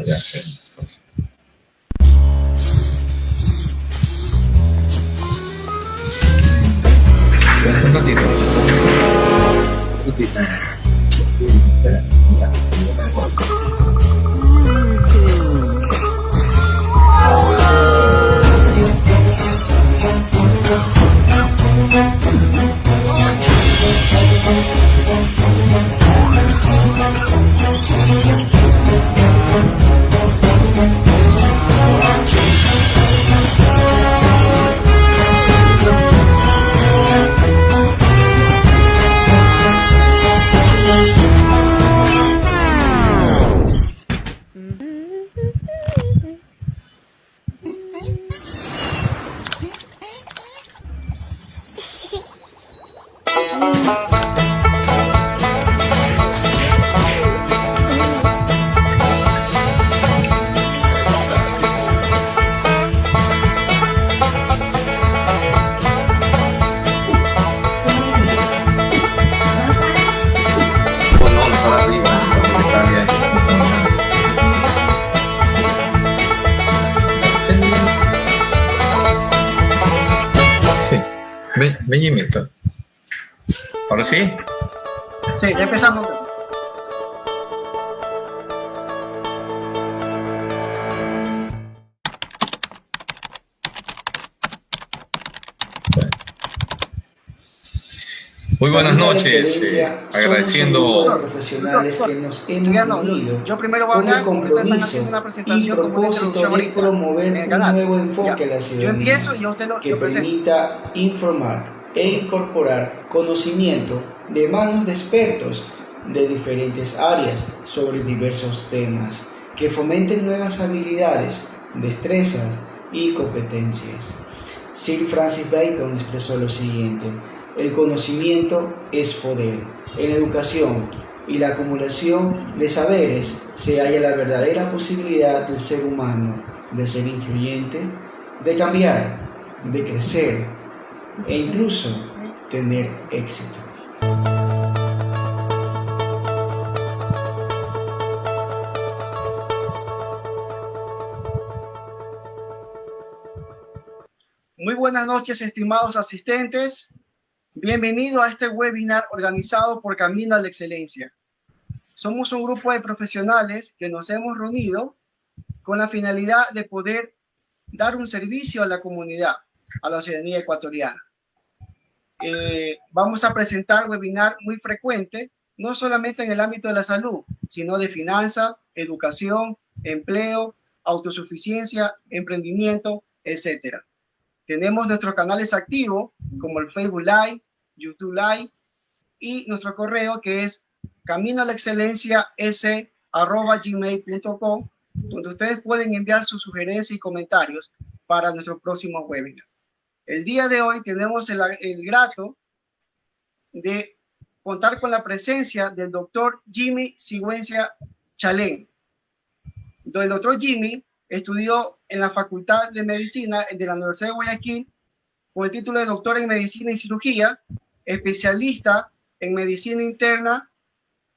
puede hacer. Entonces, un ratito. Espera, ya. Benjimín, ¿ahora sí? Sí, ya empezamos. Muy buenas noches, agradeciendo a los profesionales que nos hemos unido con el compromiso y propósito de promover un nuevo enfoque a la ciudadanía que permita informar e incorporar conocimiento de manos de expertos de diferentes áreas sobre diversos temas que fomenten nuevas habilidades, destrezas y competencias. Sir Francis Bacon expresó lo siguiente: el conocimiento es poder. En la educación y la acumulación de saberes se halla la verdadera posibilidad del ser humano de ser influyente, de cambiar, de crecer e incluso tener éxito. Muy buenas noches, estimados asistentes. Bienvenido a este webinar organizado por Camino a la Excelencia. Somos un grupo de profesionales que nos hemos reunido con la finalidad de poder dar un servicio a la comunidad, a la ciudadanía ecuatoriana. Vamos a presentar webinar muy frecuente, no solamente en el ámbito de la salud, sino de finanzas, educación, empleo, autosuficiencia, emprendimiento, etc. Tenemos nuestros canales activos como el Facebook Live, YouTube Live y nuestro correo que es caminoalaexcelencia@gmail.com, donde ustedes pueden enviar sus sugerencias y comentarios para nuestro próximo webinar. El día de hoy tenemos el grato de contar con la presencia del doctor Jimmy Sigüenza Chalén. El doctor Jimmy estudió en la Facultad de Medicina de la Universidad de Guayaquil con el título de doctor en Medicina y Cirugía, especialista en Medicina Interna,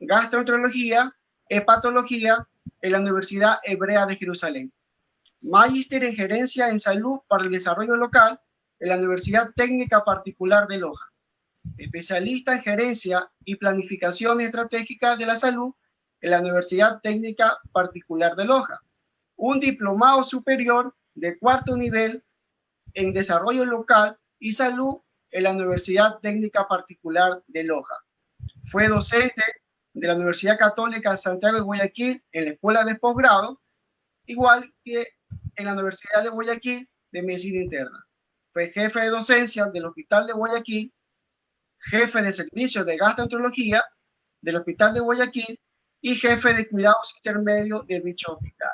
Gastroenterología, Hepatología en la Universidad Hebrea de Jerusalén. Magíster en Gerencia en Salud para el Desarrollo Local en la Universidad Técnica Particular de Loja. Especialista en Gerencia y Planificación Estratégica de la Salud en la Universidad Técnica Particular de Loja. Un diplomado superior de cuarto nivel en Desarrollo Local y Salud en la Universidad Técnica Particular de Loja. Fue docente de la Universidad Católica de Santiago de Guayaquil en la Escuela de Posgrado, igual que en la Universidad de Guayaquil de Medicina Interna. Fue jefe de docencia del Hospital de Guayaquil, jefe de servicio de gastroenterología del Hospital de Guayaquil y jefe de cuidados intermedios de dicho hospital.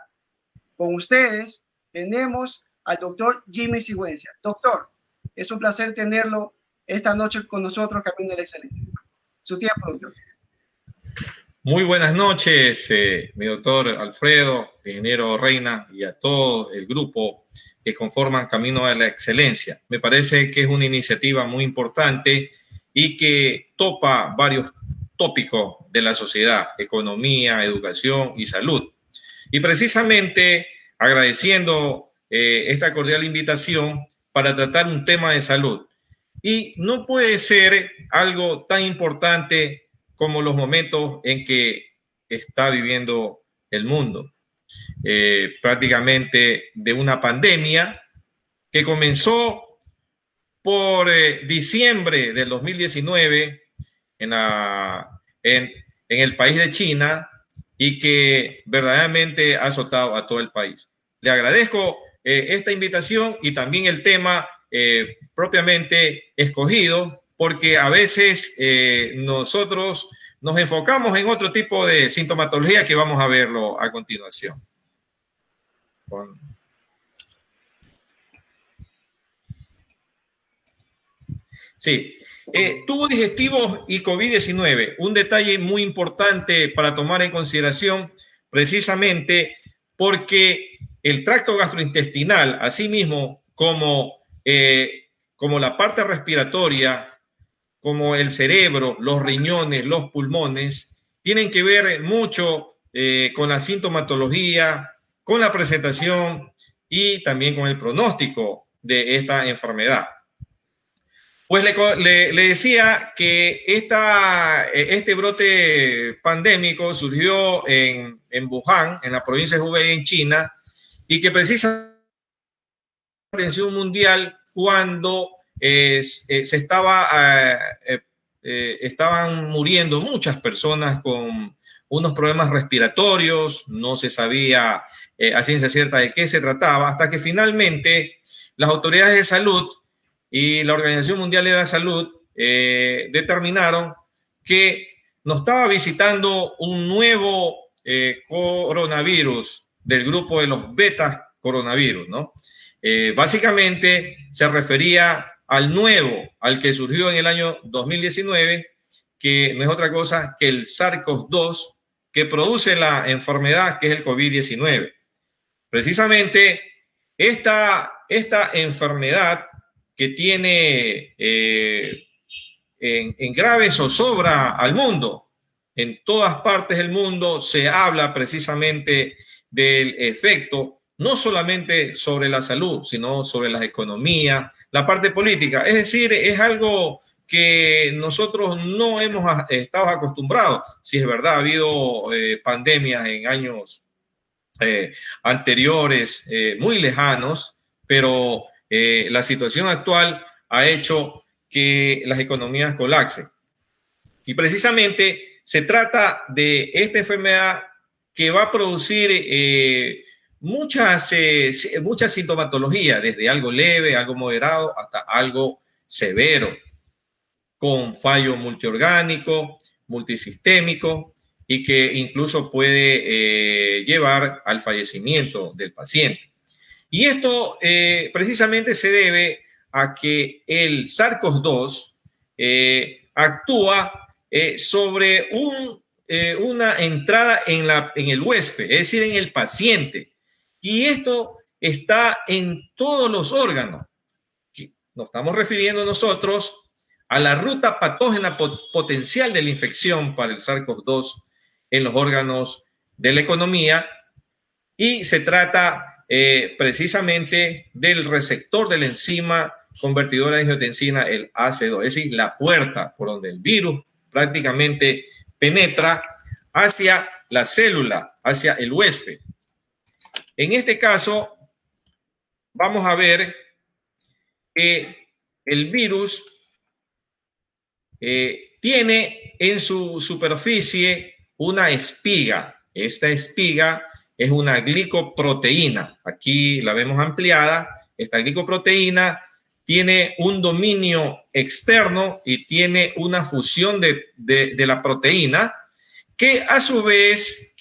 Con ustedes tenemos al doctor Jimmy Sigüenza. Doctor, es un placer tenerlo esta noche con nosotros, Camino a la Excelencia. Su tiempo, doctor. Muy buenas noches, mi doctor Alfredo, ingeniero Reina, y a todo el grupo que conforman Camino a la Excelencia. Me parece que es una iniciativa muy importante y que topa varios tópicos de la sociedad: economía, educación y salud. Y precisamente agradeciendo esta cordial invitación para tratar un tema de salud. Y no puede ser algo tan importante como los momentos en que está viviendo el mundo. Prácticamente de una pandemia que comenzó por diciembre del 2019 en el país de China y que verdaderamente ha azotado a todo el país. Le agradezco esta invitación y también el tema propiamente escogido, porque a veces nosotros nos enfocamos en otro tipo de sintomatología que vamos a verlo a continuación. Sí, tubos digestivos y COVID-19. Un detalle muy importante para tomar en consideración, precisamente porque el tracto gastrointestinal, así mismo como la parte respiratoria, como el cerebro, los riñones, los pulmones, tienen que ver mucho con la sintomatología, con la presentación y también con el pronóstico de esta enfermedad. Pues le decía que este brote pandémico surgió en Wuhan, en la provincia de Hubei, en China, y que precisamente la atención mundial cuando estaban muriendo muchas personas con unos problemas respiratorios, no se sabía a ciencia cierta de qué se trataba, hasta que finalmente las autoridades de salud y la Organización Mundial de la Salud determinaron que nos estaba visitando un nuevo coronavirus del grupo de los beta coronavirus, ¿no? Básicamente se refería al nuevo, al que surgió en el año 2019, que no es otra cosa que el SARS-CoV-2 que produce la enfermedad que es el COVID-19. Precisamente esta enfermedad que tiene en grave zozobra al mundo. En todas partes del mundo se habla precisamente del efecto, no solamente sobre la salud, sino sobre las economías, la parte política. Es decir, es algo que nosotros no hemos estado acostumbrados. Si es verdad, ha habido pandemias en años anteriores, muy lejanos, pero la situación actual ha hecho que las economías colapsen. Y precisamente se trata de esta enfermedad que va a producir muchas sintomatologías, desde algo leve, algo moderado, hasta algo severo, con fallo multiorgánico, multisistémico, y que incluso puede llevar al fallecimiento del paciente. Y esto precisamente se debe a que el SARS-CoV-2 actúa sobre una entrada en el huésped, es decir, en el paciente. Y esto está en todos los órganos. Nos estamos refiriendo nosotros a la ruta patógena potencial de la infección para el SARS-CoV-2 en los órganos de la economía, y se trata precisamente del receptor de la enzima convertidora de angiotensina, el AC2, es decir, la puerta por donde el virus prácticamente penetra hacia la célula, hacia el huésped. En este caso, vamos a ver que el virus tiene en su superficie una espiga. Esta espiga es una glicoproteína. Aquí la vemos ampliada. Esta glicoproteína tiene un dominio externo y tiene una fusión de la proteína que a su vez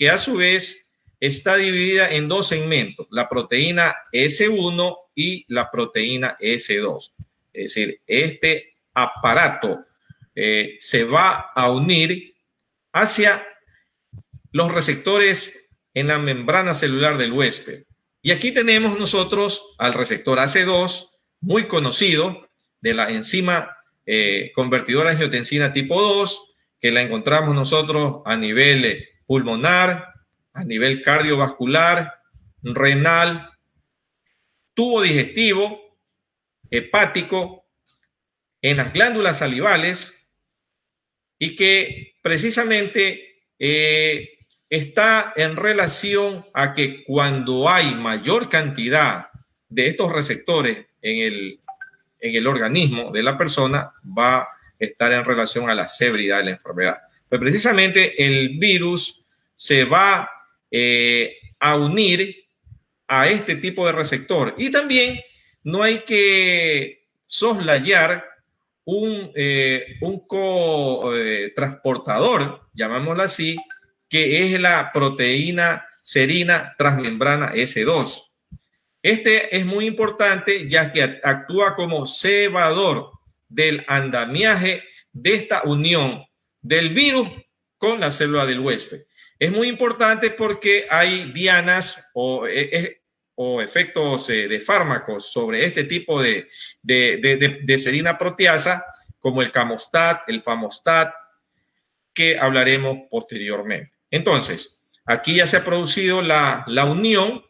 está dividida en dos segmentos, la proteína S1 y la proteína S2. Es decir, este aparato se va a unir hacia los receptores en la membrana celular del huésped. Y aquí tenemos nosotros al receptor AC2, muy conocido, de la enzima convertidora de angiotensina tipo 2, que la encontramos nosotros a nivel pulmonar, a nivel cardiovascular, renal, tubo digestivo, hepático, en las glándulas salivales, y que precisamente está en relación a que cuando hay mayor cantidad de estos receptores en el organismo de la persona, va a estar en relación a la severidad de la enfermedad. Pues precisamente el virus se va a unir a este tipo de receptor. Y también no hay que soslayar un transportador, llamámoslo así, que es la proteína serina transmembrana S2. Este es muy importante ya que actúa como cebador del andamiaje de esta unión del virus con la célula del huésped. Es muy importante porque hay dianas o efectos de fármacos sobre este tipo de serina proteasa, como el Camostat, el Famostat, que hablaremos posteriormente. Entonces, aquí ya se ha producido la unión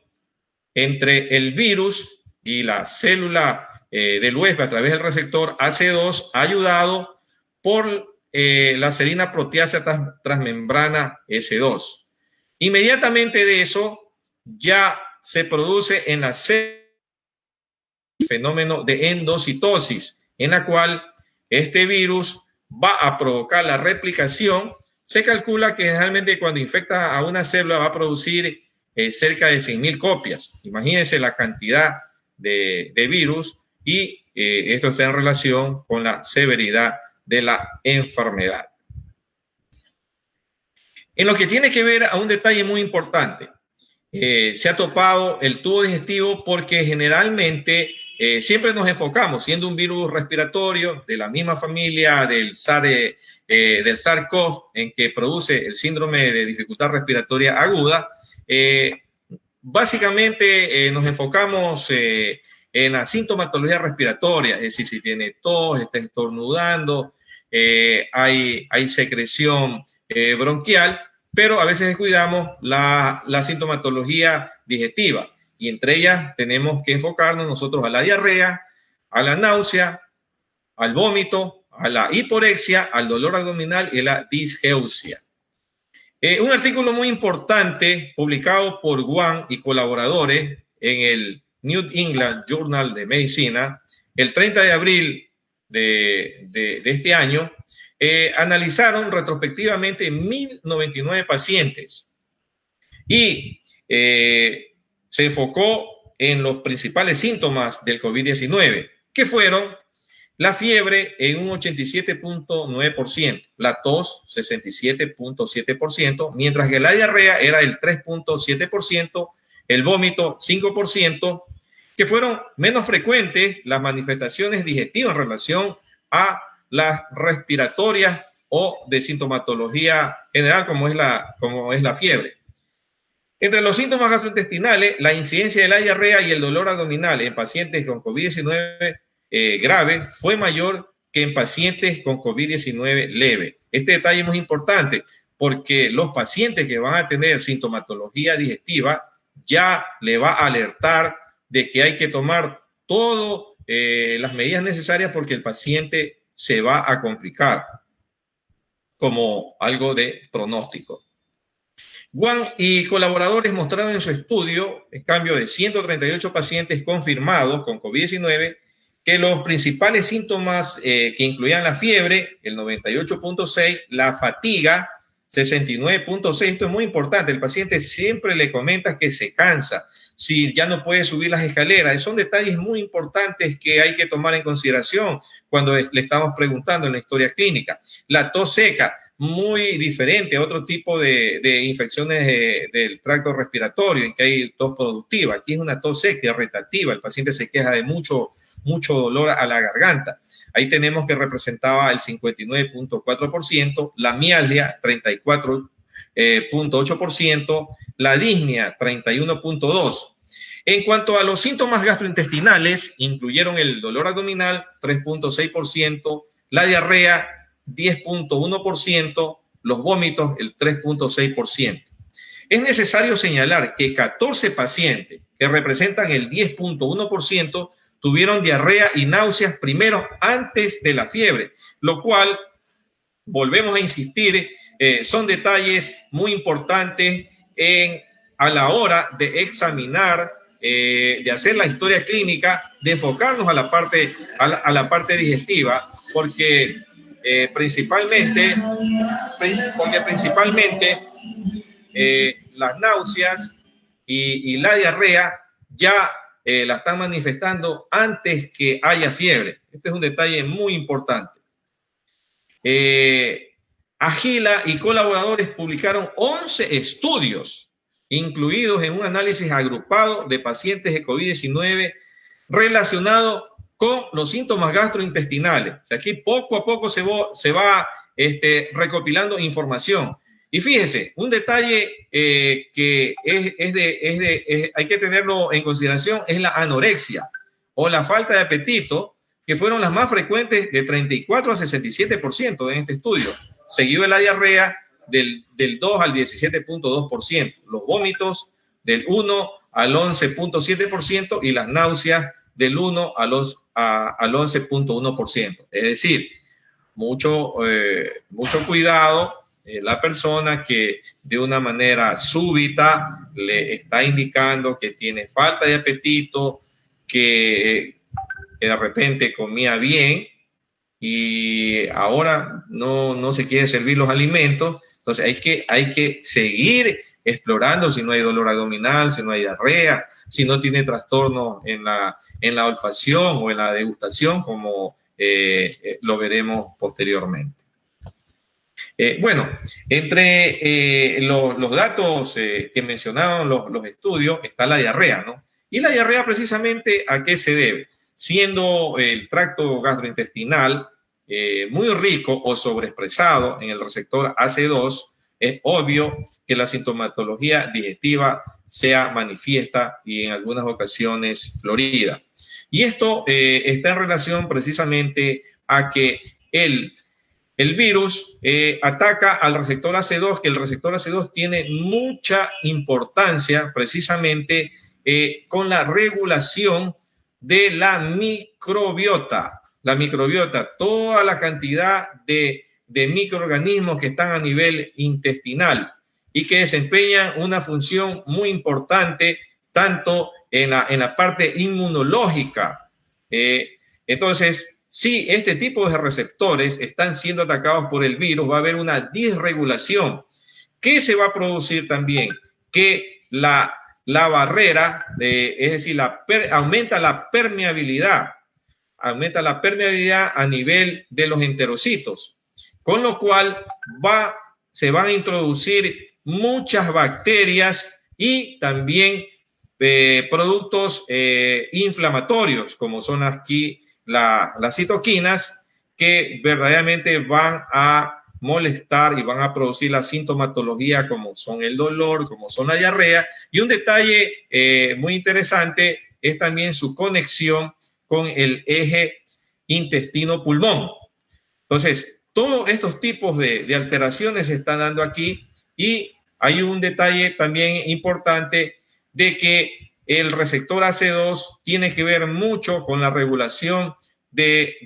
entre el virus y la célula del huésped a través del receptor AC2, ayudado por la serina proteasa transmembrana S2. Inmediatamente de eso ya se produce en la célula el fenómeno de endocitosis, en la cual este virus va a provocar la replicación. Se calcula que generalmente cuando infecta a una célula va a producir cerca de 100.000 copias. Imagínense la cantidad de virus, y esto está en relación con la severidad de la enfermedad. En lo que tiene que ver a un detalle muy importante, se ha topado el tubo digestivo porque generalmente siempre nos enfocamos, siendo un virus respiratorio de la misma familia del SARS-CoV, en que produce el síndrome de dificultad respiratoria aguda. Básicamente nos enfocamos en la sintomatología respiratoria, es decir, si tiene tos, está estornudando, hay secreción bronquial, pero a veces descuidamos la sintomatología digestiva, y entre ellas tenemos que enfocarnos nosotros a la diarrea, a la náusea, al vómito, a la hiporexia, al dolor abdominal y a la disgeusia. Un artículo muy importante publicado por Wang y colaboradores en el New England Journal de Medicina el 30 de abril de este año, analizaron retrospectivamente 1.099 pacientes y se enfocó en los principales síntomas del COVID-19, que fueron la fiebre en un 87.9%, la tos 67.7%, mientras que la diarrea era el 3.7%, el vómito 5%, que fueron menos frecuentes las manifestaciones digestivas en relación a las respiratorias o de sintomatología general, como es la fiebre. Entre los síntomas gastrointestinales, la incidencia de la diarrea y el dolor abdominal en pacientes con COVID-19 grave fue mayor que en pacientes con COVID-19 leve. Este detalle es muy importante porque los pacientes que van a tener sintomatología digestiva ya le va a alertar de que hay que tomar todas las medidas necesarias, porque el paciente se va a complicar como algo de pronóstico. Wang y colaboradores mostraron en su estudio, en cambio de 138 pacientes confirmados con COVID-19, que los principales síntomas que incluían la fiebre, el 98.6, la fatiga, 69.6. Esto es muy importante. El paciente siempre le comenta que se cansa, si ya no puede subir las escaleras. Son detalles muy importantes que hay que tomar en consideración cuando le estamos preguntando en la historia clínica. La tos seca, muy diferente a otro tipo de infecciones del tracto respiratorio, en que hay tos productiva. Aquí es una tos seca, irritativa. El paciente se queja de mucho dolor a la garganta. Ahí tenemos que representaba el 59.4%, la mialgia 34.8%, la disnea 31.2%. En cuanto a los síntomas gastrointestinales, incluyeron el dolor abdominal 3.6%, la diarrea 10.1%, los vómitos el 3.6%. Es necesario señalar que 14 pacientes, que representan el 10.1%, tuvieron diarrea y náuseas primero antes de la fiebre, lo cual, volvemos a insistir, son detalles muy importantes a la hora de examinar, de hacer la historia clínica, de enfocarnos a la parte digestiva, porque principalmente las náuseas y la diarrea ya la están manifestando antes que haya fiebre. Este es un detalle muy importante. Agila y colaboradores publicaron 11 estudios incluidos en un análisis agrupado de pacientes de COVID-19 relacionado con los síntomas gastrointestinales. O sea, aquí poco a poco se va recopilando información. Y fíjese, un detalle que hay que tenerlo en consideración es la anorexia o la falta de apetito, que fueron las más frecuentes, de 34 a 67% en este estudio, seguido de la diarrea del 2 al 17.2%, los vómitos del 1 al 11.7% y las náuseas del 1 al 11.1%. Es decir, mucho cuidado. La persona que de una manera súbita le está indicando que tiene falta de apetito, que de repente comía bien y ahora no se quiere servir los alimentos. Entonces hay que seguir explorando si no hay dolor abdominal, si no hay diarrea, si no tiene trastorno en la olfacción o en la degustación, como lo veremos posteriormente. Bueno, entre los datos que mencionaban los estudios está la diarrea, ¿no? Y la diarrea, precisamente, ¿a qué se debe? Siendo el tracto gastrointestinal muy rico o sobreexpresado en el receptor AC2, es obvio que la sintomatología digestiva sea manifiesta y en algunas ocasiones florida. Y esto está en relación precisamente a que el virus ataca al receptor AC2, que el receptor AC2 tiene mucha importancia precisamente con la regulación de la microbiota. La microbiota, toda la cantidad de microorganismos que están a nivel intestinal y que desempeñan una función muy importante tanto en la parte inmunológica. Entonces, si este tipo de receptores están siendo atacados por el virus, va a haber una disregulación. ¿Qué se va a producir también? Que la barrera, es decir, aumenta la permeabilidad a nivel de los enterocitos, con lo cual se van a introducir muchas bacterias y también productos inflamatorios, como son aquí las citoquinas, que verdaderamente van a molestar y van a producir la sintomatología, como son el dolor, como son la diarrea. Y un detalle muy interesante es también su conexión con el eje intestino-pulmón. Entonces, todos estos tipos de alteraciones se están dando aquí, y hay un detalle también importante de que el receptor AC2 tiene que ver mucho con la regulación de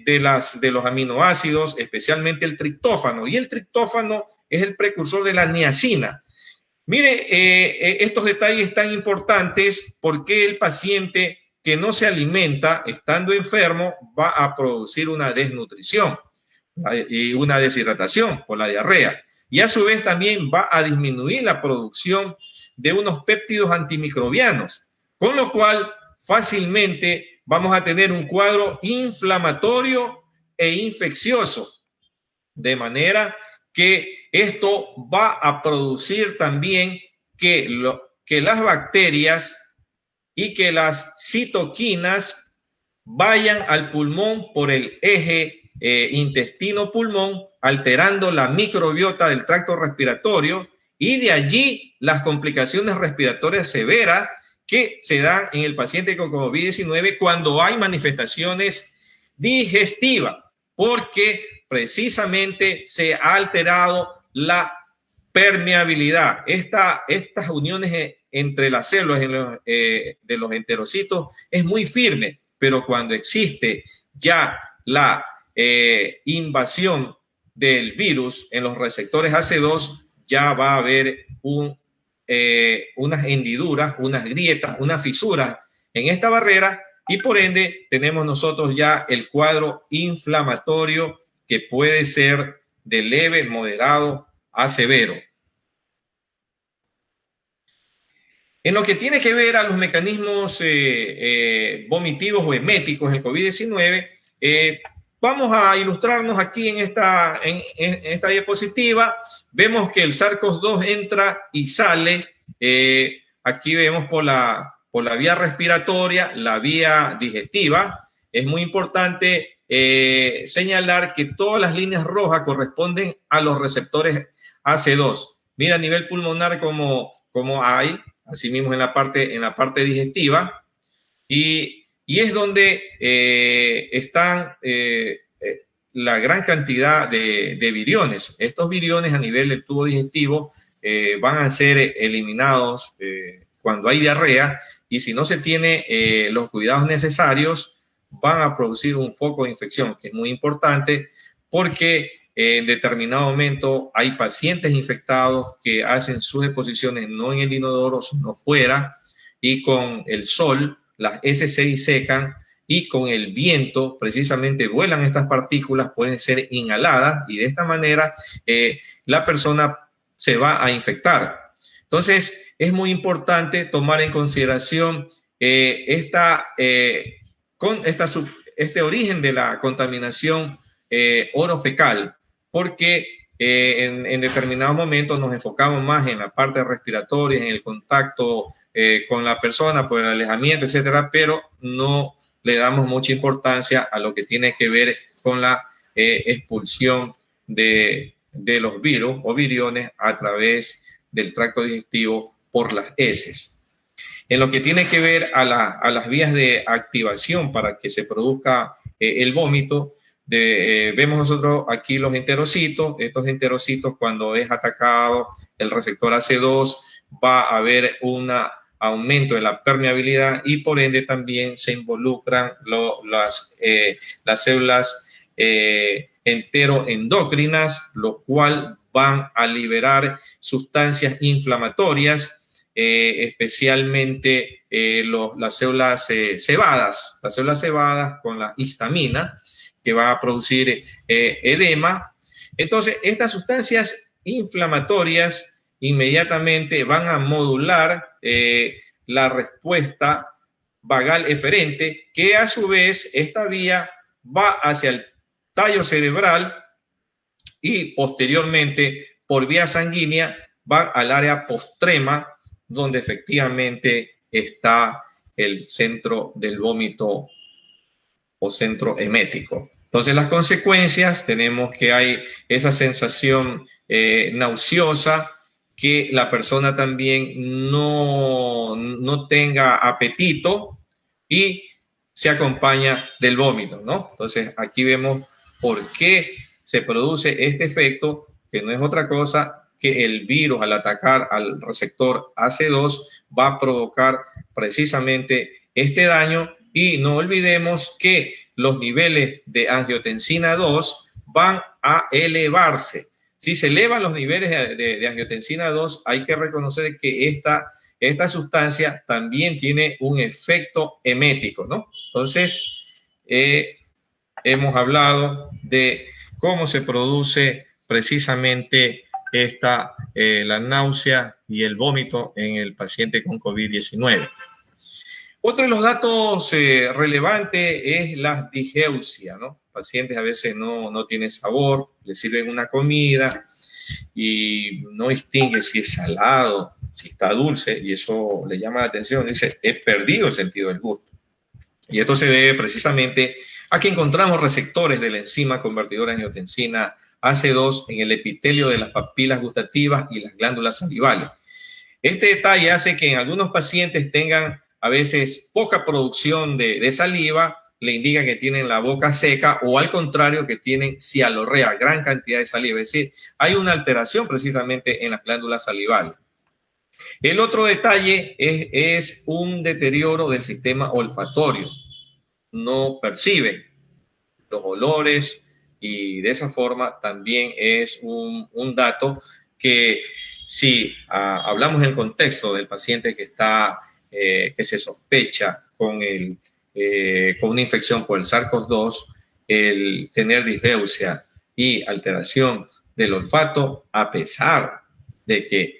los aminoácidos, especialmente el triptófano, y el triptófano es el precursor de la niacina. Mire, estos detalles tan importantes, porque el paciente que no se alimenta estando enfermo va a producir una desnutrición y una deshidratación por la diarrea, y a su vez también va a disminuir la producción de unos péptidos antimicrobianos, con lo cual fácilmente vamos a tener un cuadro inflamatorio e infeccioso, de manera que esto va a producir también que las bacterias y que las citoquinas vayan al pulmón por el eje intestino-pulmón, alterando la microbiota del tracto respiratorio, y de allí las complicaciones respiratorias severas que se dan en el paciente con COVID-19 cuando hay manifestaciones digestivas, porque precisamente se ha alterado la permeabilidad. Estas uniones entre las células de los enterocitos es muy firme, pero cuando existe ya la invasión del virus en los receptores AC2, ya va a haber unas hendiduras, unas grietas, unas fisuras en esta barrera, y por ende tenemos nosotros ya el cuadro inflamatorio que puede ser de leve, moderado a severo. En lo que tiene que ver a los mecanismos vomitivos o eméticos del COVID-19, vamos a ilustrarnos aquí en esta diapositiva. Vemos que el SARS-CoV-2 entra y sale. Aquí vemos por la vía respiratoria, la vía digestiva. Es muy importante señalar que todas las líneas rojas corresponden a los receptores AC2. Mira a nivel pulmonar como hay, asimismo en la parte digestiva, y es donde están la gran cantidad de viriones. Estos viriones a nivel del tubo digestivo van a ser eliminados cuando hay diarrea, y si no se tiene los cuidados necesarios, van a producir un foco de infección, que es muy importante porque en determinado momento hay pacientes infectados que hacen sus deposiciones no en el inodoro, sino fuera, y con el sol las heces se disecan, y con el viento precisamente vuelan estas partículas, pueden ser inhaladas, y de esta manera la persona se va a infectar. Entonces es muy importante tomar en consideración este origen de la contaminación orofecal, porque en determinados momentos nos enfocamos más en la parte respiratoria, en el contacto con la persona, por el alejamiento, etcétera, pero no le damos mucha importancia a lo que tiene que ver con la expulsión de los virus o viriones a través del tracto digestivo por las heces. En lo que tiene que ver a las vías de activación para que se produzca el vómito, vemos nosotros aquí los enterocitos. Estos enterocitos, cuando es atacado el receptor AC2, va a haber un aumento de la permeabilidad, y por ende también se involucran las células enteroendocrinas, lo cual van a liberar sustancias inflamatorias, especialmente las células cebadas con la histamina, que va a producir edema. Entonces, estas sustancias inflamatorias inmediatamente van a modular la respuesta vagal eferente, que a su vez esta vía va hacia el tallo cerebral, y posteriormente por vía sanguínea va al área postrema, donde efectivamente está el centro del vómito o centro emético. Entonces, las consecuencias, tenemos que hay esa sensación nauseosa, que la persona también no tenga apetito, y se acompaña del vómito, ¿no? Entonces, aquí vemos por qué se produce este efecto, que no es otra cosa que el virus, al atacar al receptor AC2, va a provocar precisamente este daño. Y no olvidemos que los niveles de angiotensina 2 van a elevarse. Si se elevan los niveles de angiotensina 2, hay que reconocer que esta sustancia también tiene un efecto emético, ¿no? Entonces, hemos hablado de cómo se produce precisamente la náusea y el vómito en el paciente con COVID-19. Otro de los datos relevantes es la digeusia, ¿no? Pacientes a veces no tienen sabor, le sirven una comida y no distingue si es salado, si está dulce, y eso le llama la atención. Dice, he perdido el sentido del gusto. Y esto se debe precisamente a que encontramos receptores de la enzima convertidora de angiotensina AC2 en el epitelio de las papilas gustativas y las glándulas salivales. Este detalle hace que en algunos pacientes tengan a veces poca producción de saliva, le indica que tienen la boca seca o al contrario que tienen cialorrea, gran cantidad de saliva. Es decir, hay una alteración precisamente en las glándulas salivales. El otro detalle es un deterioro del sistema olfatorio. No percibe los olores y de esa forma también es un dato que si hablamos en el contexto del paciente que se sospecha con una infección por el SARS-CoV-2, el tener disgeusia y alteración del olfato, a pesar de que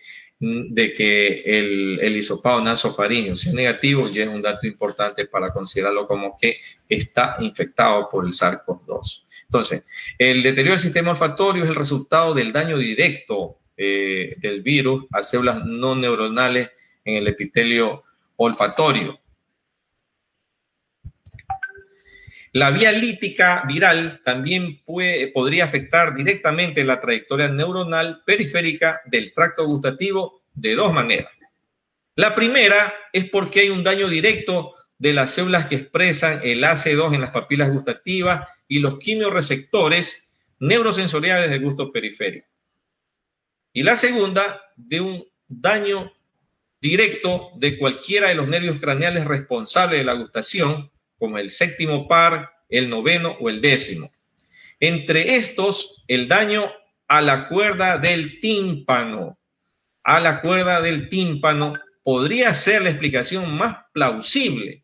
el hisopado nasofaríngeo sea negativo, ya es un dato importante para considerarlo como que está infectado por el SARS-CoV-2. Entonces, el deterioro del sistema olfatorio es el resultado del daño directo del virus a células no neuronales en el epitelio olfatorio. La vía lítica viral también podría afectar directamente la trayectoria neuronal periférica del tracto gustativo de dos maneras. La primera es porque hay un daño directo de las células que expresan el AC2 en las papilas gustativas y los quimiorreceptores neurosensoriales del gusto periférico. Y la segunda, de un daño directo de cualquiera de los nervios craneales responsables de la gustación, como el séptimo par, el noveno o el décimo. Entre estos, el daño a la cuerda del tímpano. A la cuerda del tímpano podría ser la explicación más plausible.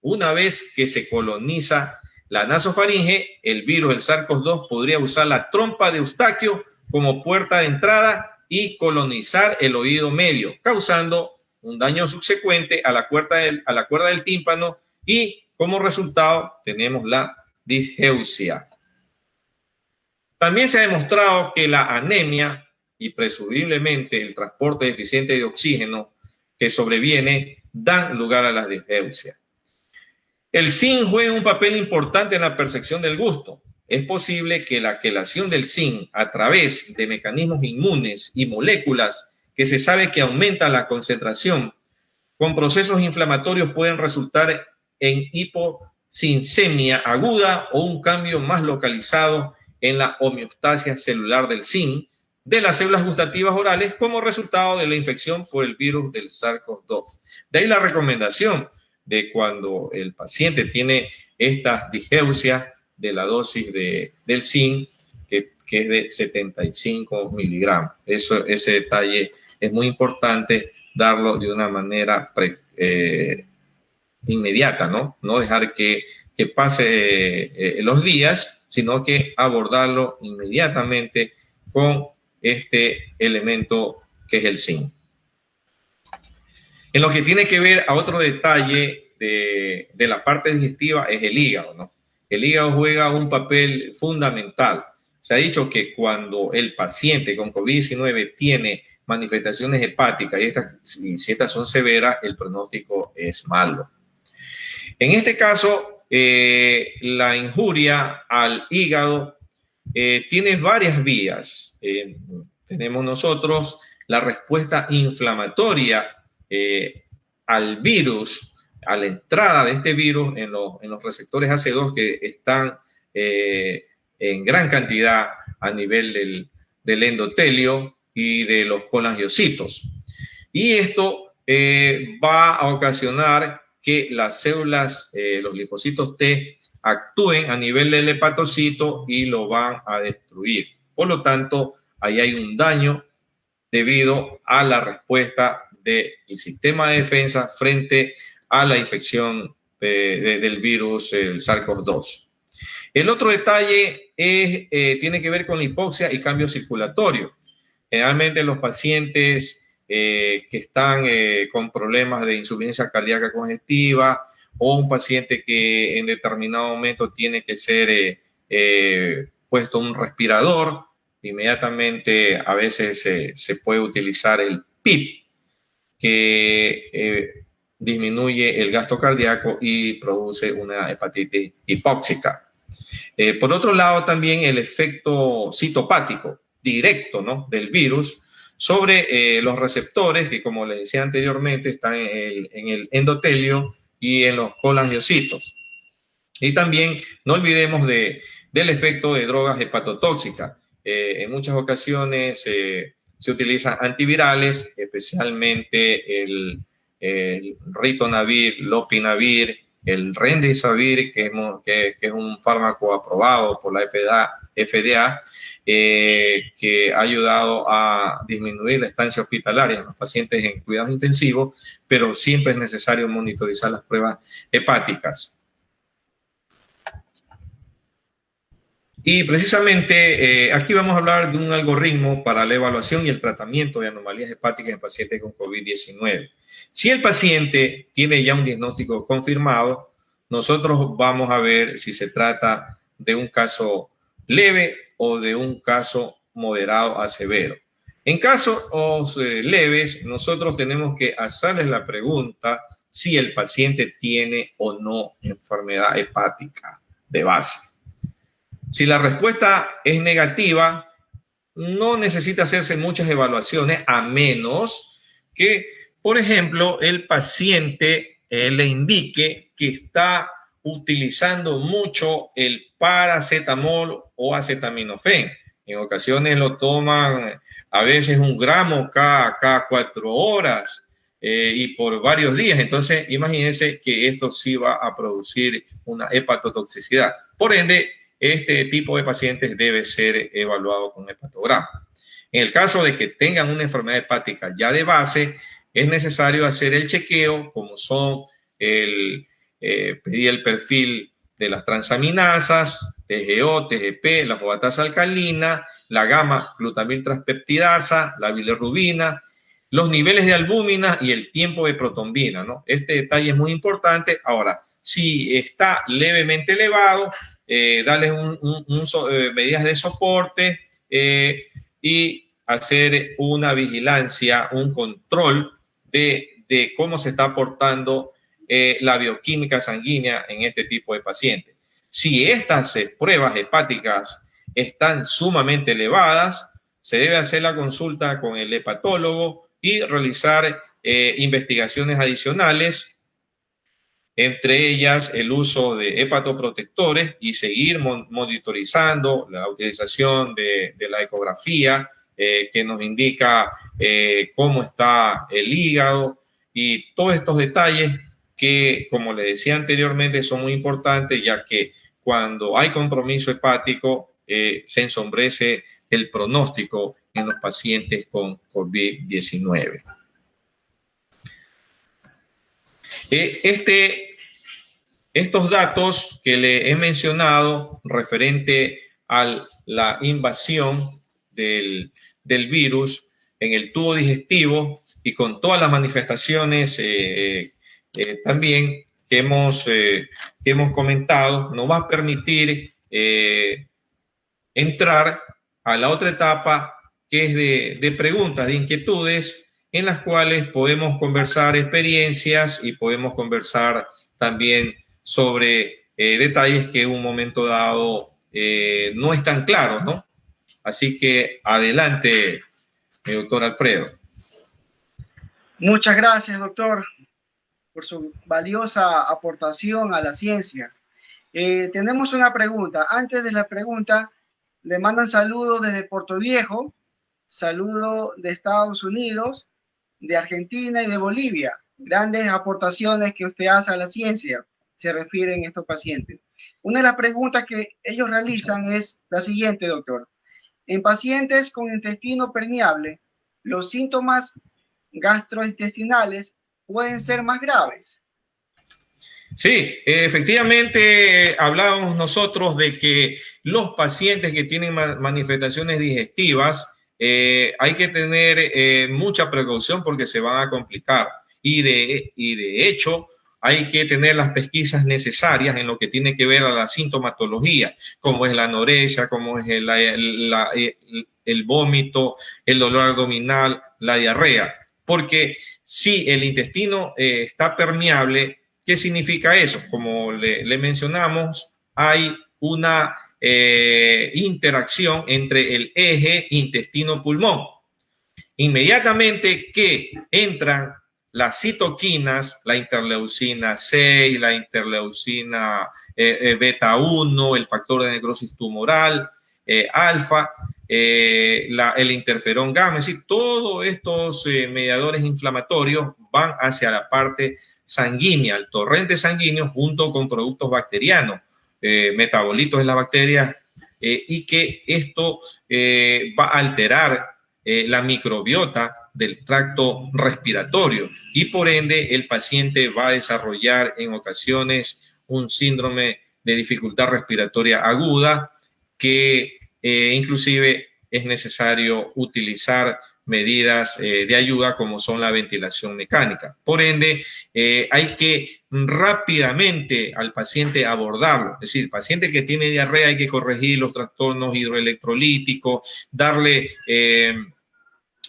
Una vez que se coloniza la nasofaringe, el virus del SARS-CoV-2 podría usar la trompa de Eustaquio como puerta de entrada y colonizar el oído medio, causando un daño subsecuente a la cuerda del tímpano y como resultado tenemos la disgeusia. También se ha demostrado que la anemia y presumiblemente el transporte deficiente de oxígeno que sobreviene dan lugar a la disgeusia. El zinc juega un papel importante en la percepción del gusto. Es posible que la quelación del zinc a través de mecanismos inmunes y moléculas que se sabe que aumentan la concentración con procesos inflamatorios pueden resultar en hipocinsemia aguda o un cambio más localizado en la homeostasia celular del zinc de las células gustativas orales como resultado de la infección por el virus del SARS-CoV-2. De ahí la recomendación de cuando el paciente tiene estas disgeusias de la dosis del zinc, que es de 75 miligramos. Ese detalle es muy importante darlo de una manera inmediata, ¿no? No dejar que pase los días, sino que abordarlo inmediatamente con este elemento que es el zinc. En lo que tiene que ver a otro detalle de la parte digestiva es el hígado, ¿no? El hígado juega un papel fundamental. Se ha dicho que cuando el paciente con COVID-19 tiene manifestaciones hepáticas y si estas son severas, el pronóstico es malo. En este caso, la injuria al hígado tiene varias vías. Tenemos nosotros la respuesta inflamatoria al virus, a la entrada de este virus en los receptores AC2 que están en gran cantidad a nivel del endotelio y de los colangiocitos. Y esto va a ocasionar que las células, los linfocitos T, actúen a nivel del hepatocito y lo van a destruir. Por lo tanto, ahí hay un daño debido a la respuesta del sistema de defensa frente a la infección del virus, el SARS-CoV-2. El otro detalle tiene que ver con la hipoxia y cambio circulatorio. Generalmente los pacientes que están con problemas de insuficiencia cardíaca congestiva o un paciente que en determinado momento tiene que ser puesto un respirador, inmediatamente a veces se puede utilizar el PIP, que disminuye el gasto cardíaco y produce una hepatitis hipóxica. Por otro lado, también el efecto citopático directo, ¿no?, del virus sobre los receptores que, como les decía anteriormente, están en el endotelio y en los colangiocitos. Y también no olvidemos del efecto de drogas hepatotóxicas. En muchas ocasiones se utilizan antivirales, especialmente el ritonavir, lopinavir, el remdesivir, que es un fármaco aprobado por la FDA, que ha ayudado a disminuir la estancia hospitalaria en los pacientes en cuidados intensivos, pero siempre es necesario monitorizar las pruebas hepáticas. Y precisamente aquí vamos a hablar de un algoritmo para la evaluación y el tratamiento de anomalías hepáticas en pacientes con COVID-19. Si el paciente tiene ya un diagnóstico confirmado, nosotros vamos a ver si se trata de un caso leve o de un caso moderado a severo. En casos leves, nosotros tenemos que hacerles la pregunta si el paciente tiene o no enfermedad hepática de base. Si la respuesta es negativa, no necesita hacerse muchas evaluaciones, a menos que, por ejemplo, el paciente le indique que está utilizando mucho el paracetamol o acetaminofén. En ocasiones lo toman a veces 1 gramo cada 4 horas y por varios días. Entonces, imagínense que esto sí va a producir una hepatotoxicidad. Por ende, este tipo de pacientes debe ser evaluado con hepatograma. En el caso de que tengan una enfermedad hepática ya de base, es necesario hacer el chequeo, como son pedir el perfil de las transaminasas, TGO, TGP, la fosfatasa alcalina, la gamma-glutamil transpeptidasa, la bilirrubina, los niveles de albúmina y el tiempo de protombina, ¿no? Este detalle es muy importante. Ahora, si está levemente elevado, darles medidas de soporte y hacer una vigilancia, un control de cómo se está aportando la bioquímica sanguínea en este tipo de pacientes. Si estas pruebas hepáticas están sumamente elevadas, se debe hacer la consulta con el hepatólogo y realizar investigaciones adicionales, entre ellas el uso de hepatoprotectores y seguir monitorizando la utilización de la ecografía que nos indica cómo está el hígado y todos estos detalles que, como les decía anteriormente, son muy importantes, ya que cuando hay compromiso hepático se ensombrece el pronóstico en los pacientes con COVID-19. Estos datos que le he mencionado referente a la invasión del virus en el tubo digestivo y con todas las manifestaciones también que hemos comentado, nos va a permitir entrar a la otra etapa, que es de preguntas, de inquietudes, en las cuales podemos conversar experiencias y podemos conversar también sobre detalles que en un momento dado no están claros, ¿no? Así que adelante, doctor Alfredo. Muchas gracias, doctor, por su valiosa aportación a la ciencia. Tenemos una pregunta. Antes de la pregunta, le mandan saludos desde Puerto Viejo, saludos de Estados Unidos, de Argentina y de Bolivia. Grandes aportaciones que usted hace a la ciencia, se refieren a estos pacientes. Una de las preguntas que ellos realizan es la siguiente, doctor. En pacientes con intestino permeable, los síntomas gastrointestinales pueden ser más graves. Sí, efectivamente hablábamos nosotros de que los pacientes que tienen manifestaciones digestivas hay que tener mucha precaución porque se van a complicar y de hecho hay que tener las pesquisas necesarias en lo que tiene que ver a la sintomatología, como es la anorexia, como es el vómito, el dolor abdominal, la diarrea, porque si el intestino está permeable, ¿qué significa eso? Como le mencionamos, hay una interacción entre el eje intestino-pulmón. Inmediatamente que entran las citoquinas, la interleucina 6, la interleucina beta 1, el factor de necrosis tumoral, alfa, el interferón gamma, es decir, todos estos mediadores inflamatorios van hacia la parte sanguínea, el torrente sanguíneo junto con productos bacterianos, metabolitos de las bacterias, y que esto va a alterar la microbiota del tracto respiratorio y por ende el paciente va a desarrollar en ocasiones un síndrome de dificultad respiratoria aguda que inclusive es necesario utilizar medidas de ayuda como son la ventilación mecánica. Por ende, hay que rápidamente al paciente abordarlo. Es decir, el paciente que tiene diarrea hay que corregir los trastornos hidroelectrolíticos, darle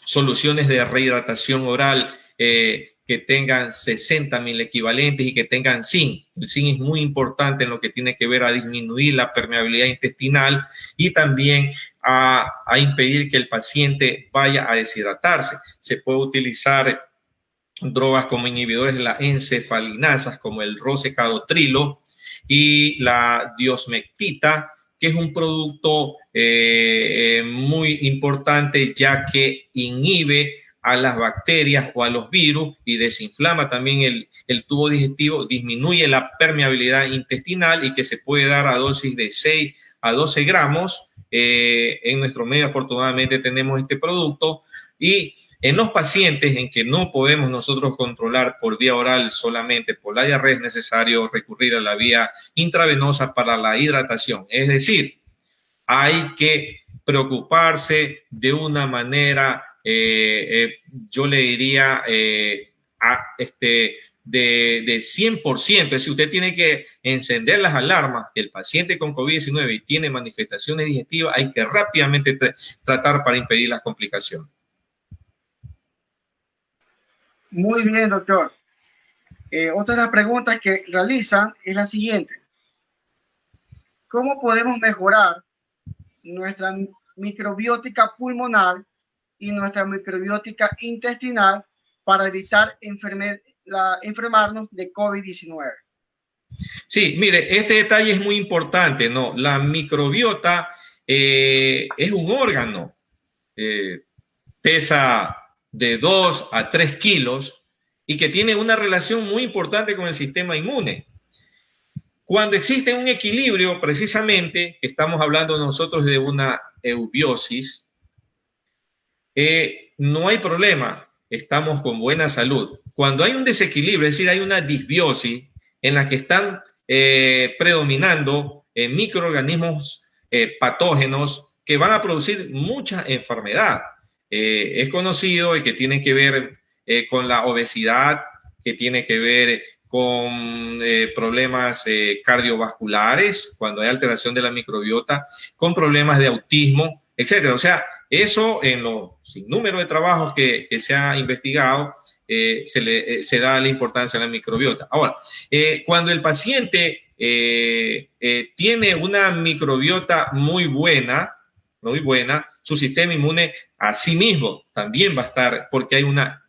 soluciones de rehidratación oral que tengan 60.000 equivalentes y que tengan zinc. El zinc es muy importante en lo que tiene que ver a disminuir la permeabilidad intestinal y también a impedir que el paciente vaya a deshidratarse. Se puede utilizar drogas como inhibidores de las encefalinasas, como el rosecadotrilo y la diosmectita, que es un producto muy importante ya que inhibe a las bacterias o a los virus y desinflama también el tubo digestivo, disminuye la permeabilidad intestinal y que se puede dar a dosis de 6 a 12 gramos. En nuestro medio afortunadamente tenemos este producto y en los pacientes en que no podemos nosotros controlar por vía oral solamente por la diarrea es necesario recurrir a la vía intravenosa para la hidratación. Es decir, hay que preocuparse de una manera, yo le diría, de 100%. Es decir, usted tiene que encender las alarmas que el paciente con COVID-19 tiene manifestaciones digestivas, hay que rápidamente tratar para impedir las complicaciones. Muy bien, doctor. Otra de las preguntas que realizan es la siguiente. ¿Cómo podemos mejorar nuestra microbiótica pulmonar y nuestra microbiótica intestinal para evitar enfermarnos de COVID-19? Sí, mire, este detalle es muy importante, ¿no? La microbiota es un órgano, pesa de 2 a 3 kilos y que tiene una relación muy importante con el sistema inmune. Cuando existe un equilibrio, precisamente, estamos hablando nosotros de una eubiosis, no hay problema, estamos con buena salud. Cuando hay un desequilibrio, es decir, hay una disbiosis en la que están predominando microorganismos patógenos que van a producir mucha enfermedad. Es conocido y que tiene que ver con la obesidad, que tiene que ver con problemas cardiovasculares, cuando hay alteración de la microbiota, con problemas de autismo, etcétera. O sea, eso en los sinnúmero de trabajos que se ha investigado, se da la importancia a la microbiota. Ahora, cuando el paciente tiene una microbiota muy buena, su sistema inmune a sí mismo también va a estar, porque hay una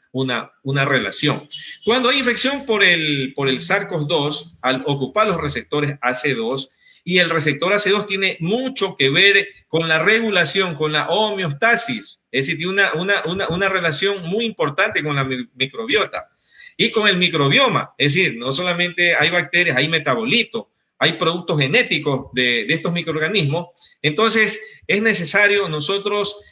relación. Cuando hay infección por el SARS-CoV-2, al ocupar los receptores AC2, y el receptor AC2 tiene mucho que ver con la regulación, con la homeostasis, es decir, tiene una relación muy importante con la microbiota y con el microbioma, es decir, no solamente hay bacterias, hay metabolitos, hay productos genéticos de estos microorganismos, entonces es necesario nosotros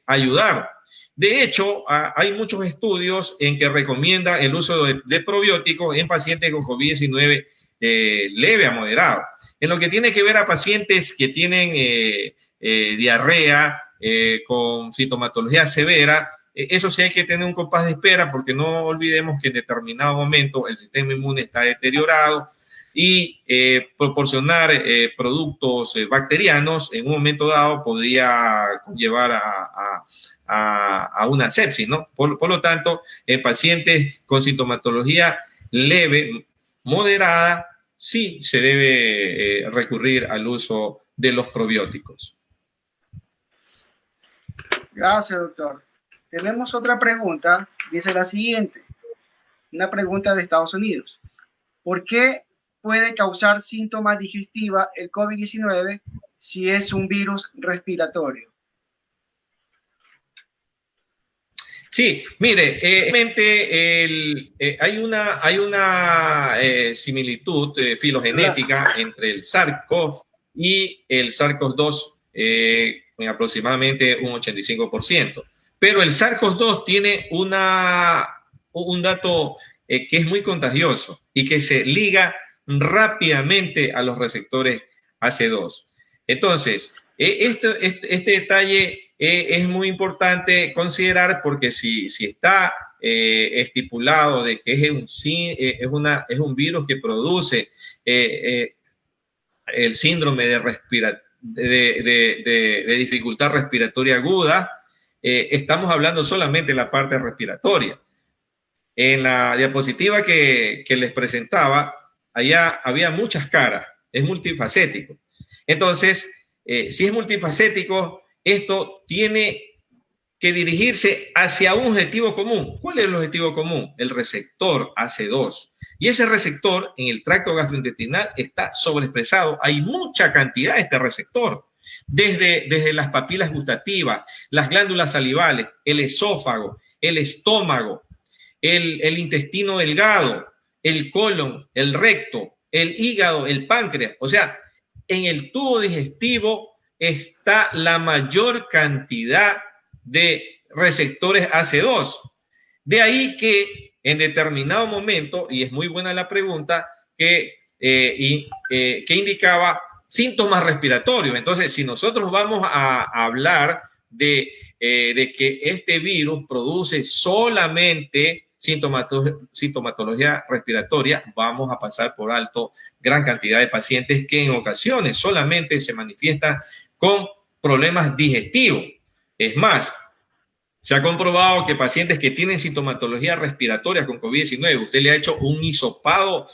ayudar. De hecho, hay muchos estudios en que recomiendan el uso de probióticos en pacientes con COVID-19 leve a moderado. En lo que tiene que ver a pacientes que tienen diarrea con sintomatología severa, eso sí hay que tener un compás de espera porque no olvidemos que en determinado momento el sistema inmune está deteriorado y proporcionar productos bacterianos en un momento dado podría conllevar a una sepsis, ¿no? Por lo tanto, pacientes con sintomatología leve, moderada, sí se debe recurrir al uso de los probióticos. Gracias, doctor. Tenemos otra pregunta, dice la siguiente. una pregunta de Estados Unidos. ¿Por qué puede causar síntomas digestivos el COVID-19 si es un virus respiratorio? Sí, mire, hay una similitud filogenética entre el SARS-CoV y el SARS-CoV-2 en aproximadamente un 85%. Pero el SARS-CoV-2 tiene un dato que es muy contagioso y que se liga rápidamente a los receptores AC2. Entonces, este detalle es muy importante considerar, porque si está estipulado de que es un virus que produce el síndrome de dificultad respiratoria aguda, estamos hablando solamente de la parte respiratoria. En la diapositiva que les presentaba, allá había muchas caras, es multifacético. Entonces, si es multifacético, esto tiene que dirigirse hacia un objetivo común. ¿Cuál es el objetivo común? El receptor AC2. Y ese receptor en el tracto gastrointestinal está sobreexpresado. Hay mucha cantidad de este receptor. Desde las papilas gustativas, las glándulas salivales, el esófago, el estómago, el intestino delgado, el colon, el recto, el hígado, el páncreas. O sea, en el tubo digestivo está la mayor cantidad de receptores AC2. De ahí que en determinado momento, y es muy buena la pregunta, que indicaba síntomas respiratorios. Entonces, si nosotros vamos a hablar de que este virus produce solamente sintomatología respiratoria, vamos a pasar por alto gran cantidad de pacientes que en ocasiones solamente se manifiestan con problemas digestivos. Es más, se ha comprobado que pacientes que tienen sintomatología respiratoria con COVID-19, usted le ha hecho un hisopado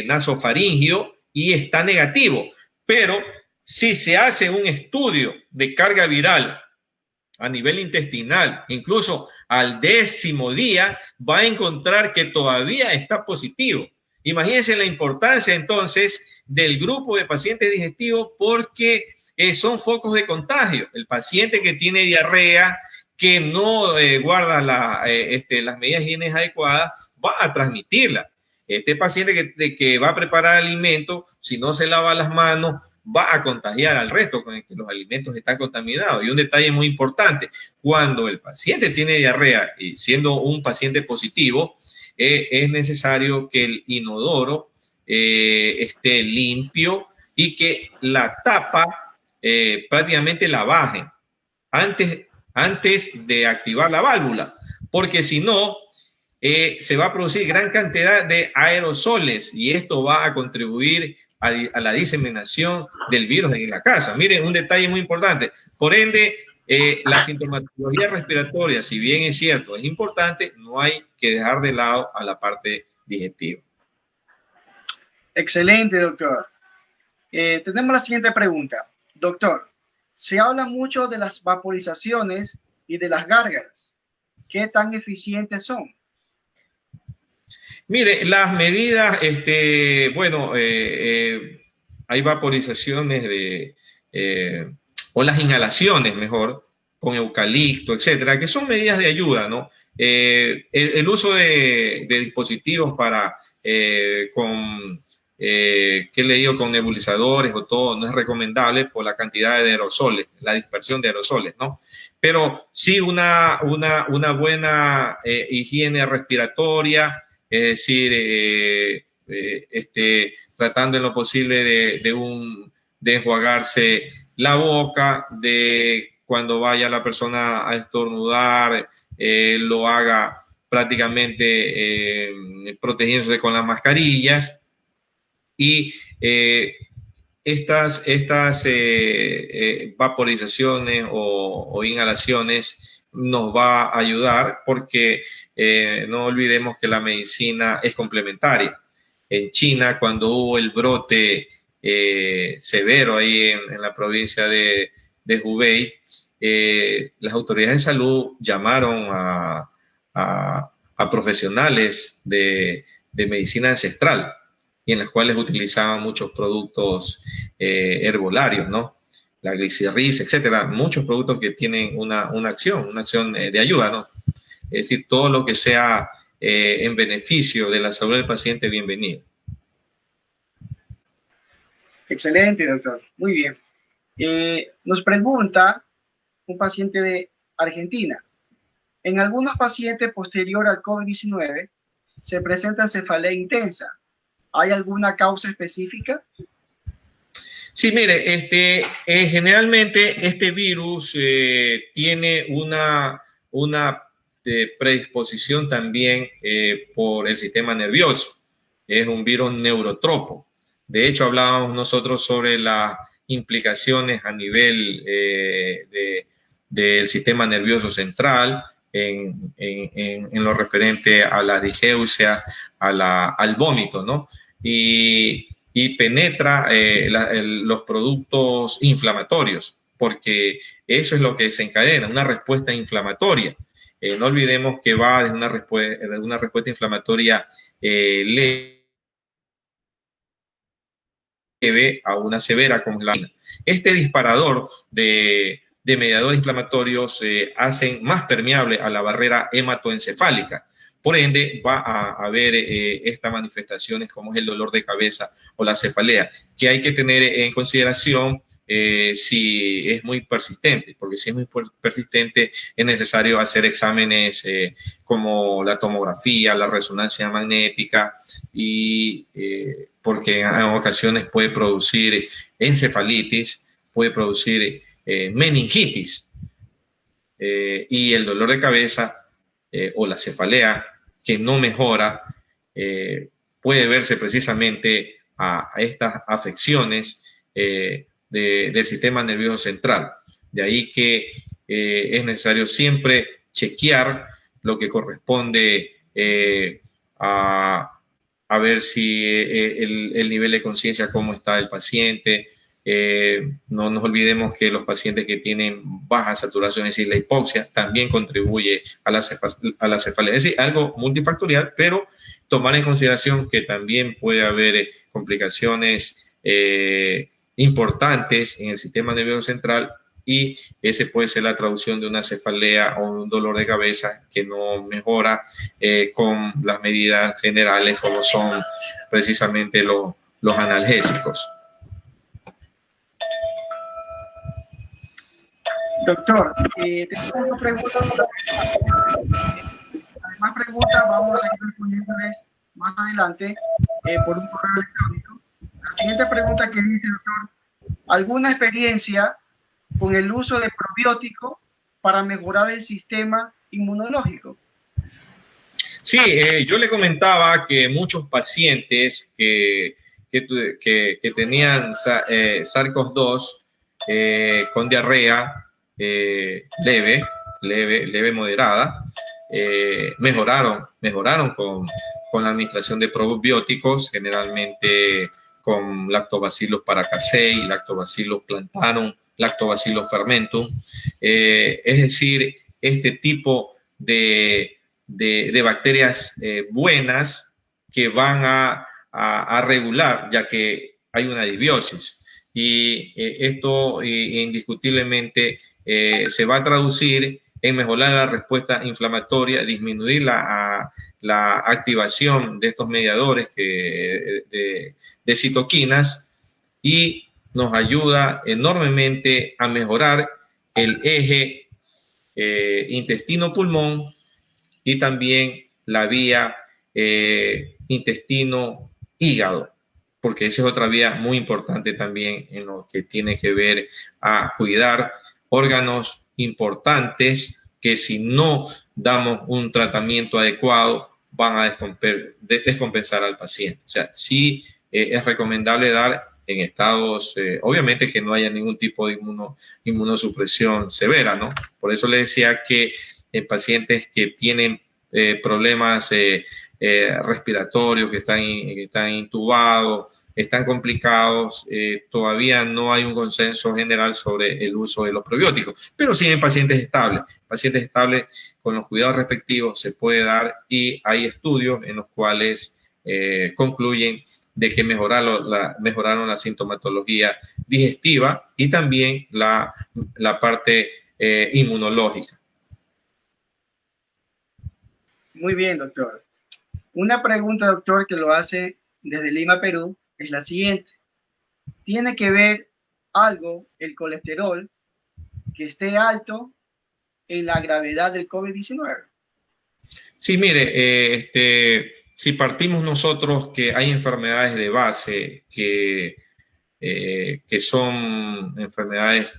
nasofaringio y está negativo, pero si se hace un estudio de carga viral a nivel intestinal, incluso al 10º día, va a encontrar que todavía está positivo. Imagínense la importancia entonces del grupo de pacientes digestivos, porque son focos de contagio. El paciente que tiene diarrea, que no guarda las medidas higiénicas adecuadas, va a transmitirla. Este paciente que va a preparar alimentos, si no se lava las manos, va a contagiar al resto con el que los alimentos están contaminados. Y un detalle muy importante, cuando el paciente tiene diarrea y siendo un paciente positivo, es necesario que el inodoro esté limpio y que la tapa prácticamente la bajen antes de activar la válvula, porque si no, se va a producir gran cantidad de aerosoles y esto va a contribuir a la diseminación del virus en la casa. Miren, un detalle muy importante. Por ende, la sintomatología respiratoria, si bien es cierto, es importante, no hay que dejar de lado a la parte digestiva. Excelente, doctor. Tenemos la siguiente pregunta. Doctor, se habla mucho de las vaporizaciones y de las gárgaras. ¿Qué tan eficientes son? Mire, las medidas, hay vaporizaciones o las inhalaciones, mejor, con eucalipto, etcétera, que son medidas de ayuda, ¿no? El uso de dispositivos con nebulizadores o todo no es recomendable por la cantidad de aerosoles, la dispersión de aerosoles, ¿no? Pero sí una buena higiene respiratoria, es decir, tratando en lo posible de enjuagarse la boca, de cuando vaya la persona a estornudar, lo haga prácticamente protegiéndose con las mascarillas. Y estas vaporizaciones o inhalaciones nos va a ayudar porque no olvidemos que la medicina es complementaria. En China, cuando hubo el brote severo ahí en la provincia de Hubei, las autoridades de salud llamaron a a profesionales de medicina ancestral y en las cuales utilizaban muchos productos herbolarios, ¿no? La glicerris, etcétera, muchos productos que tienen una acción de ayuda, ¿no? Es decir, todo lo que sea en beneficio de la salud del paciente, bienvenido. Excelente, doctor. Muy bien. Nos pregunta un paciente de Argentina. En algunos pacientes posterior al COVID-19 se presenta cefalea intensa. ¿Hay alguna causa específica? Sí, mire, generalmente este virus tiene una predisposición también por el sistema nervioso. Es un virus neurotropo. De hecho, hablábamos nosotros sobre las implicaciones a nivel del sistema nervioso central, en lo referente a la digeusia, al vómito, ¿no? Y penetra los productos inflamatorios, porque eso es lo que desencadena una respuesta inflamatoria. No olvidemos que va de una respuesta inflamatoria leve a una severa como la. Este disparador de mediadores inflamatorios hacen más permeable a la barrera hematoencefálica. Por ende, va a haber estas manifestaciones como es el dolor de cabeza o la cefalea, que hay que tener en consideración si es muy persistente, porque si es muy persistente es necesario hacer exámenes como la tomografía, la resonancia magnética, y porque en ocasiones puede producir encefalitis, puede producir meningitis, y el dolor de cabeza o la cefalea que no mejora puede verse precisamente a estas afecciones del sistema nervioso central. De ahí que es necesario siempre chequear lo que corresponde a ver si el nivel de conciencia, cómo está el paciente. No nos olvidemos que los pacientes que tienen baja saturación, es decir, la hipoxia, también contribuye a la cefalea. Es decir, algo multifactorial, pero tomar en consideración que también puede haber complicaciones importantes en el sistema nervioso central, y ese puede ser la traducción de una cefalea o un dolor de cabeza que no mejora con las medidas generales como son precisamente los analgésicos. Doctor, tengo una pregunta. Además, preguntas vamos a ir respondiéndoles más adelante por un correo electrónico. La siguiente pregunta que dice, doctor, ¿alguna experiencia con el uso de probiótico para mejorar el sistema inmunológico? Sí, yo le comentaba que muchos pacientes que tenían SARS-CoV-2 con diarrea leve, moderada, mejoraron con la administración de probióticos, generalmente con Lactobacillus paracasei, Lactobacillus plantarum, Lactobacillus fermentum. Es decir, este tipo de bacterias buenas que van a regular, ya que hay una disbiosis. Y esto indiscutiblemente se va a traducir en mejorar la respuesta inflamatoria, disminuir la activación de estos mediadores de citoquinas, y nos ayuda enormemente a mejorar el eje intestino-pulmón y también la vía intestino-hígado, porque esa es otra vía muy importante también en lo que tiene que ver a cuidar órganos importantes que, si no damos un tratamiento adecuado, van a descompensar al paciente. O sea, sí es recomendable dar en estados, obviamente que no haya ningún tipo de inmunosupresión severa, ¿no? Por eso le decía que en pacientes que tienen problemas respiratorios, que están intubados, están complicados. Todavía no hay un consenso general sobre el uso de los probióticos, pero sí en pacientes estables. Pacientes estables con los cuidados respectivos se puede dar, y hay estudios en los cuales concluyen de que mejoraron la sintomatología digestiva y también la parte inmunológica. Muy bien, doctor. Una pregunta, doctor, que lo hace desde Lima, Perú, es la siguiente. ¿Tiene que ver algo el colesterol que esté alto en la gravedad del COVID-19? Sí, mire, si partimos nosotros que hay enfermedades de base que son enfermedades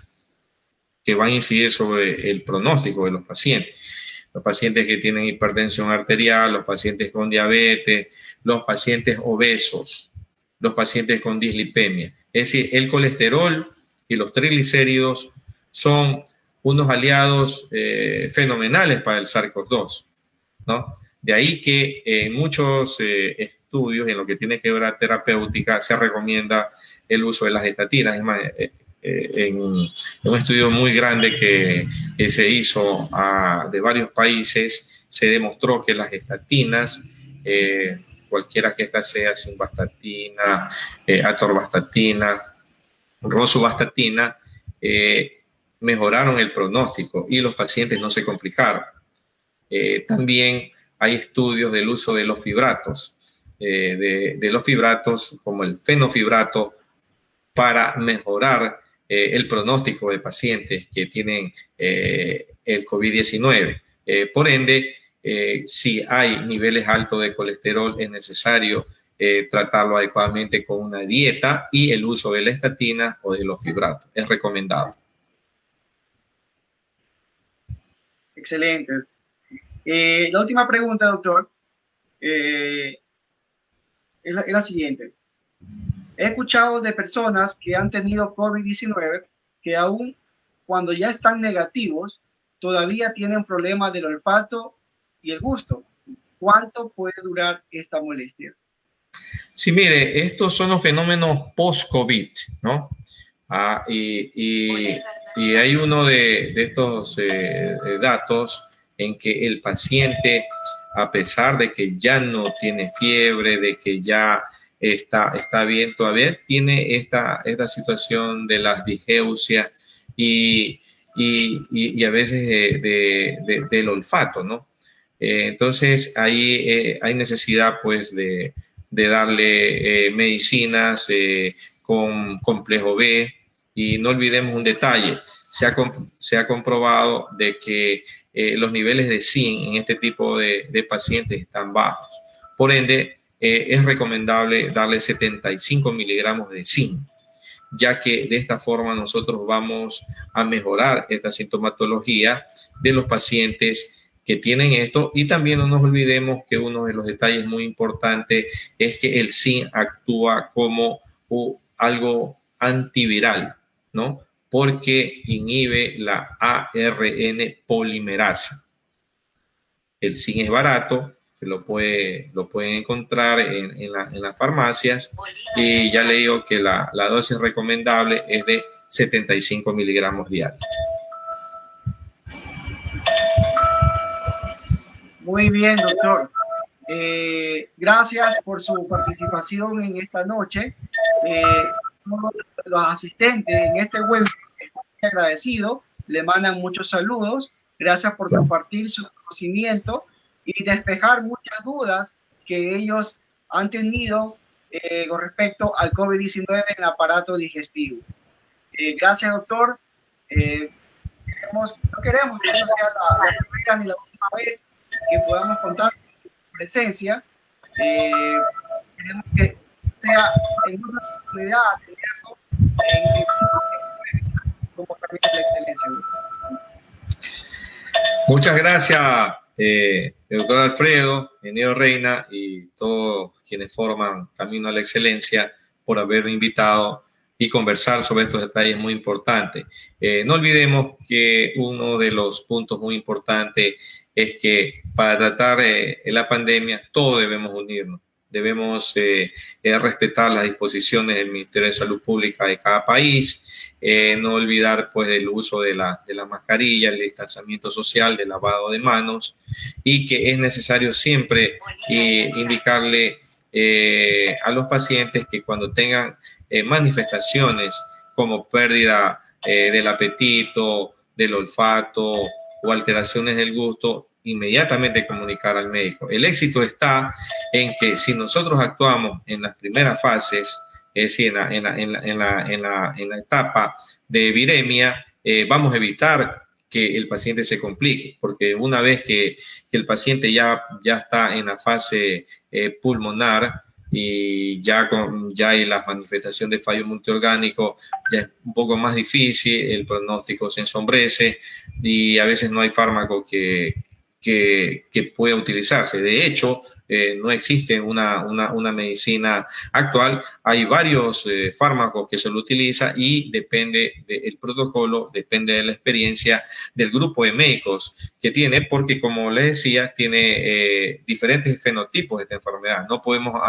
que van a incidir sobre el pronóstico de los pacientes que tienen hipertensión arterial, los pacientes con diabetes, los pacientes obesos, los pacientes con dislipemia. Es decir, el colesterol y los triglicéridos son unos aliados fenomenales para el SARS-CoV-2, ¿no? De ahí que en muchos estudios, en lo que tiene que ver a terapéutica, se recomienda el uso de las estatinas. Es más, en un estudio muy grande que se hizo de varios países, se demostró que las estatinas, cualquiera que ésta sea, simvastatina, atorvastatina, rosuvastatina, mejoraron el pronóstico y los pacientes no se complicaron. También hay estudios del uso de los fibratos, de los fibratos como el fenofibrato, para mejorar el pronóstico de pacientes que tienen el COVID-19. Por ende, si hay niveles altos de colesterol, es necesario tratarlo adecuadamente con una dieta y el uso de la estatina o de los fibratos. Es recomendado. Excelente. La última pregunta, doctor, es la siguiente. He escuchado de personas que han tenido COVID-19 que aún cuando ya están negativos, todavía tienen problemas del olfato y el gusto. ¿Cuánto puede durar esta molestia? Sí, mire, estos son los fenómenos post-COVID, ¿no? Y hay uno de estos datos en que el paciente, a pesar de que ya no tiene fiebre, de que ya está bien, todavía tiene esta situación de las digeusias y a veces del olfato, ¿no? Entonces ahí hay necesidad pues de darle medicinas con complejo B, y no olvidemos un detalle: se ha comprobado de que los niveles de zinc en este tipo de pacientes están bajos. Por ende, es recomendable darle 75 miligramos de zinc, ya que de esta forma nosotros vamos a mejorar esta sintomatología de los pacientes que tienen esto. Y también no nos olvidemos que uno de los detalles muy importantes es que el zinc actúa como algo antiviral, ¿no? Porque inhibe la ARN polimerasa. El zinc es barato, se lo pueden encontrar en las farmacias, y ya le digo que la dosis recomendable es de 75 miligramos diarios. Muy bien, doctor. Gracias por su participación en esta noche. Los asistentes en este webinar, estoy agradecido, le mandan muchos saludos. Gracias por compartir su conocimiento y despejar muchas dudas que ellos han tenido con respecto al COVID-19 en el aparato digestivo. Gracias, doctor. No queremos que no sea la primera ni la última vez que podamos contar con su presencia. Queremos que sea en una oportunidad como también la excelencia. Muchas gracias, doctor Alfredo, ingeniero Reina, y todos quienes forman Camino a la Excelencia, por haberme invitado y conversar sobre estos detalles muy importantes. No olvidemos que uno de los puntos muy importantes es que para tratar la pandemia todos debemos unirnos. debemos respetar las disposiciones del Ministerio de Salud Pública de cada país, no olvidar pues el uso de la mascarilla, el distanciamiento social, del lavado de manos, y que es necesario siempre indicarle a los pacientes que cuando tengan manifestaciones como pérdida del apetito, del olfato o alteraciones del gusto, inmediatamente comunicar al médico. El éxito está en que si nosotros actuamos en las primeras fases, es decir, en la etapa de viremia, vamos a evitar que el paciente se complique, porque una vez que el paciente ya está en la fase pulmonar y ya hay la manifestación de fallo multiorgánico, ya es un poco más difícil, el pronóstico se ensombrece y a veces no hay fármaco que pueda utilizarse. De hecho, no existe una medicina actual. Hay varios fármacos que se lo utiliza y depende del protocolo, depende de la experiencia del grupo de médicos que tiene, porque como les decía, tiene diferentes fenotipos de esta enfermedad. No podemos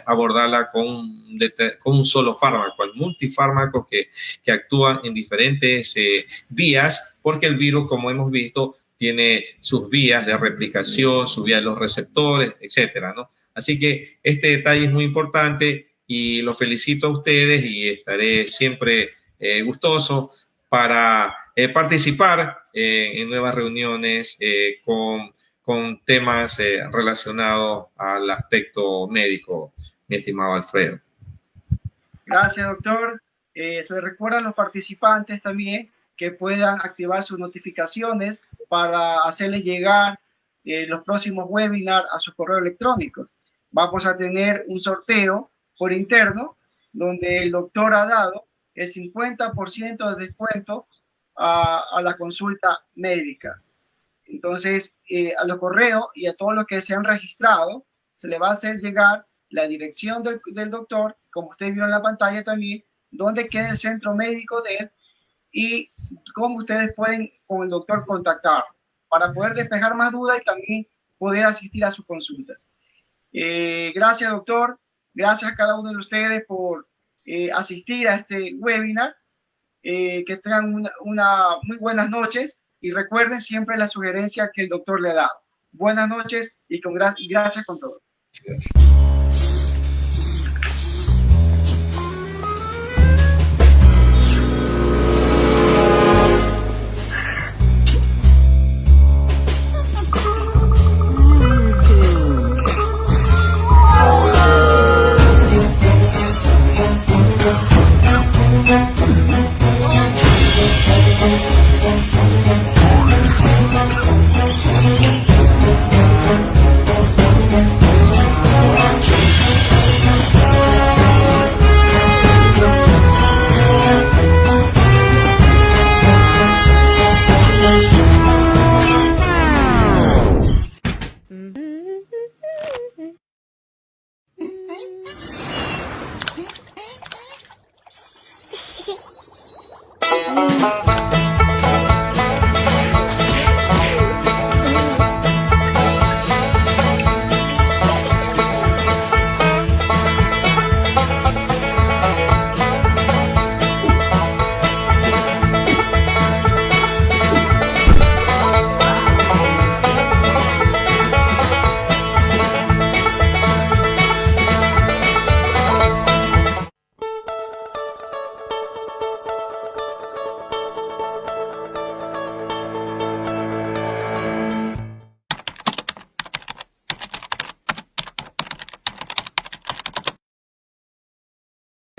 abordarla con un solo fármaco. Hay multifármacos que actúan en diferentes vías, porque el virus, como hemos visto, tiene sus vías de replicación, sus vías de los receptores, etcétera, ¿no? Así que este detalle es muy importante y los felicito a ustedes y estaré siempre gustoso para participar en nuevas reuniones con temas relacionados al aspecto médico, mi estimado Alfredo. Gracias, doctor. Se le recuerda a los participantes también que puedan activar sus notificaciones para hacerles llegar los próximos webinars a su correo electrónico. Vamos a tener un sorteo por interno donde el doctor ha dado el 50% de descuento a la consulta médica. Entonces, a los correos y a todos los que se han registrado, se le va a hacer llegar la dirección del doctor, como usted vio en la pantalla también, dónde queda el centro médico de él y cómo ustedes pueden con el doctor contactar para poder despejar más dudas y también poder asistir a sus consultas. Gracias, doctor. Gracias a cada uno de ustedes por asistir a este webinar. Que tengan una muy buenas noches y recuerden siempre la sugerencia que el doctor le ha dado. Buenas noches y gracias con todo. Gracias.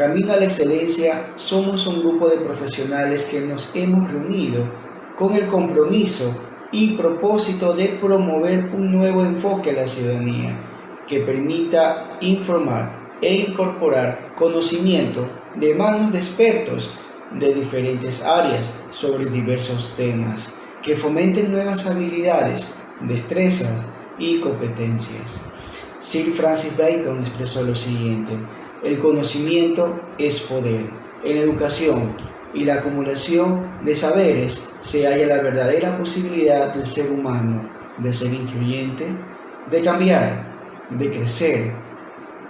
Camino a la Excelencia somos un grupo de profesionales que nos hemos reunido con el compromiso y propósito de promover un nuevo enfoque a la ciudadanía que permita informar e incorporar conocimiento de manos de expertos de diferentes áreas sobre diversos temas que fomenten nuevas habilidades, destrezas y competencias. Sir Francis Bacon expresó lo siguiente: el conocimiento es poder. En la educación y la acumulación de saberes se halla la verdadera posibilidad del ser humano de ser influyente, de cambiar, de crecer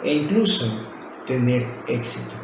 e incluso tener éxito.